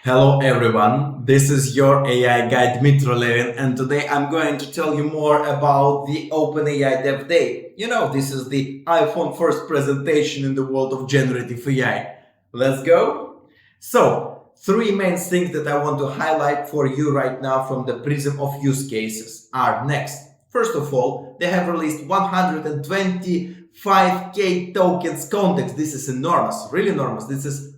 Hello everyone, this is your AI guy Dmytro Levin, and today I'm going to tell you more about the OpenAI DevDay. You know, this is the iPhone first presentation in the world of generative AI. Let's go! So, three main things that I want to highlight for you right now from the prism of use cases are next. First of all, they have released 125k tokens context. This is enormous, really enormous. This is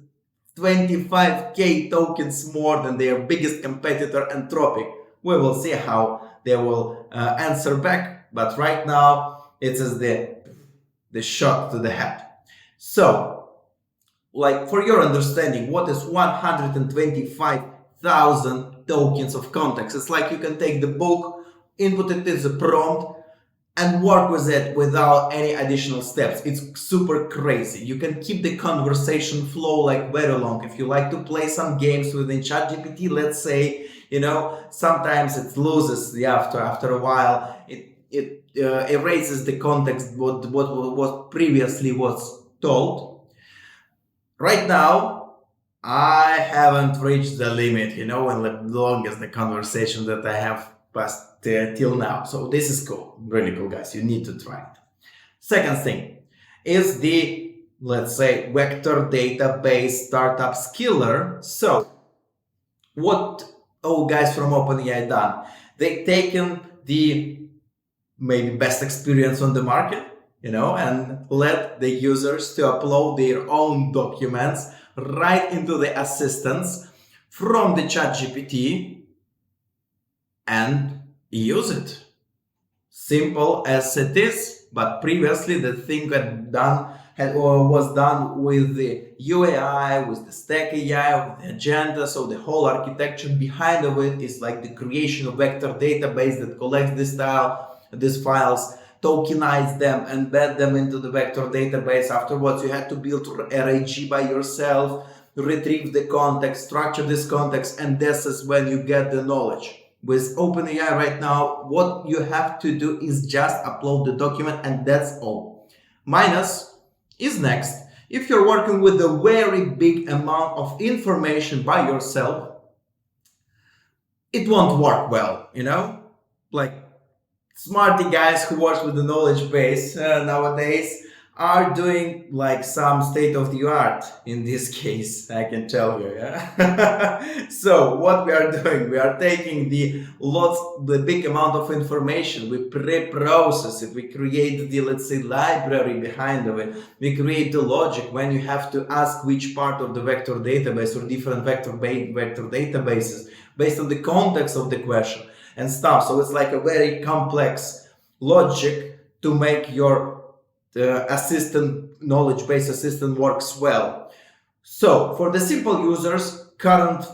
25k tokens more than their biggest competitor Anthropic. We will see how they will answer back, but right now it is the shot to the head. So, like for your understanding, what is 125,000 tokens of context? It's like you can take the book, input it as a prompt, and work with it without any additional steps. It's super crazy. You can keep the conversation flow like very long. If you like to play some games within ChatGPT, let's say, you know, sometimes it loses after a while. It erases the context what previously was told. Right now, I haven't reached the limit, you know, and the longest the conversation that I have passed till now. So this is cool, really cool, guys. You need to try it. Second thing is the, let's say, vector database startup skiller. So what all guys from OpenAI done? They've taken the maybe best experience on the market, you know, and let the users to upload their own documents right into the assistants from the ChatGPT and use it. Simple as it is, but previously the thing was done with the UAI, with the stack AI, with the agenda. So the whole architecture behind of it is like the creation of vector database that collects these files, tokenize them, embed them into the vector database. Afterwards, you had to build RAG by yourself, retrieve the context, structure this context, and this is when you get the knowledge. With OpenAI right now, what you have to do is just upload the document and that's all. Minus is next. If you're working with a very big amount of information by yourself, it won't work well, you know? Like smarty guys who work with the knowledge base nowadays are doing like some state of the art in this case, I can tell you. Yeah? So what we are doing, we are taking the big amount of information, we pre-process it, we create the, let's say, library behind of it, we create the logic when you have to ask which part of the vector database or different vector databases based on the context of the question and stuff. So it's like a very complex logic to make your knowledge-based assistant works well. So for the simple users, current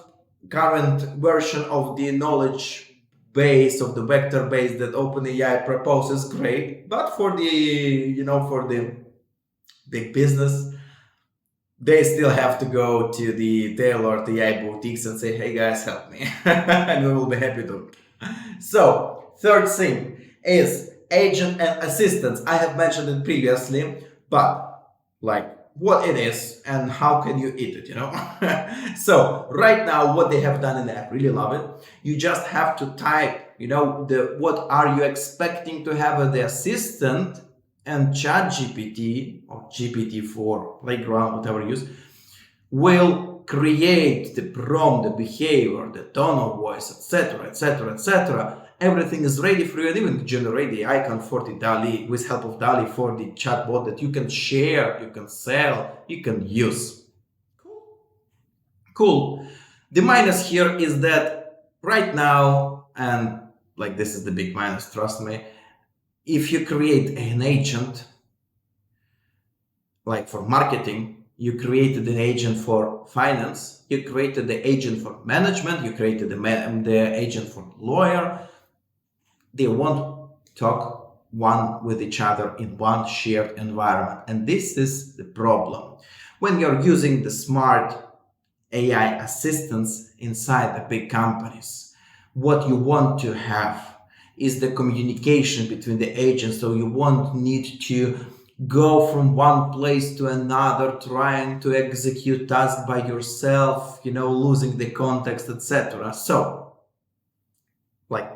version of the knowledge base of the vector base that OpenAI proposes, great. But for the for the big business, they still have to go to the tailored AI boutiques and say, hey guys, help me. And we will be happy to. So third thing is agent and assistants. I have mentioned it previously, but like what it is and how can you eat it, you know? So right now, what they have done, and I really love it, you just have to type, you know, what are you expecting to have the assistant, and ChatGPT or GPT-4, Playground, whatever you use, will create the prompt, the behavior, the tone of voice, etc., etc., etc. Everything is ready for you, and even generate the icon for the DALL-E with help of DALL-E for the chatbot that you can share, you can sell, you can use. Cool. The minus here is that right now, and like this is the big minus, trust me, if you create an agent, like for marketing, you created an agent for finance, you created the agent for management, you created the agent for lawyer, they won't talk one with each other in one shared environment. And this is the problem. When you're using the smart AI assistants inside the big companies, what you want to have is the communication between the agents. So you won't need to go from one place to another, trying to execute tasks by yourself, losing the context, etc. So, like,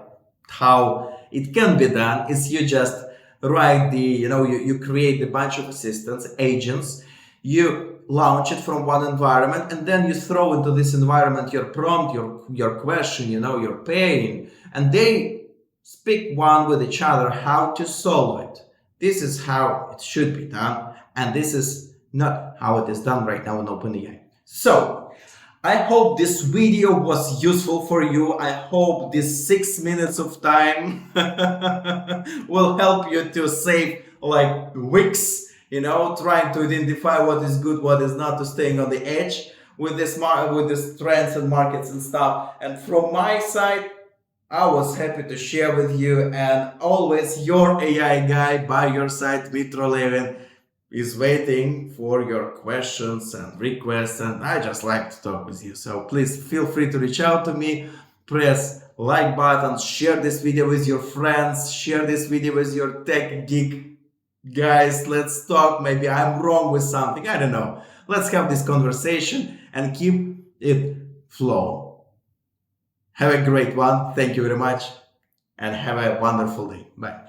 how it can be done is you just write you create a bunch of assistants, agents, you launch it from one environment, and then you throw into this environment your prompt, your question, your pain, and they speak one with each other how to solve it. This is how it should be done, and this is not how it is done right now in OpenAI. So, I hope this video was useful for you. I hope this 6 minutes of time will help you to save like weeks, trying to identify what is good, what is not, to staying on the edge with this trends and markets and stuff. And from my side, I was happy to share with you, and always your AI guy by your side, Dmytro Levin, is waiting for your questions and requests, and I just like to talk with you. So please feel free to reach out to me, press like button, share this video with your friends, share this video with your tech geek guys. Let's talk. Maybe I'm wrong with something, I don't know. Let's have this conversation and keep it flow. Have a great one. Thank you very much, and have a wonderful day. Bye.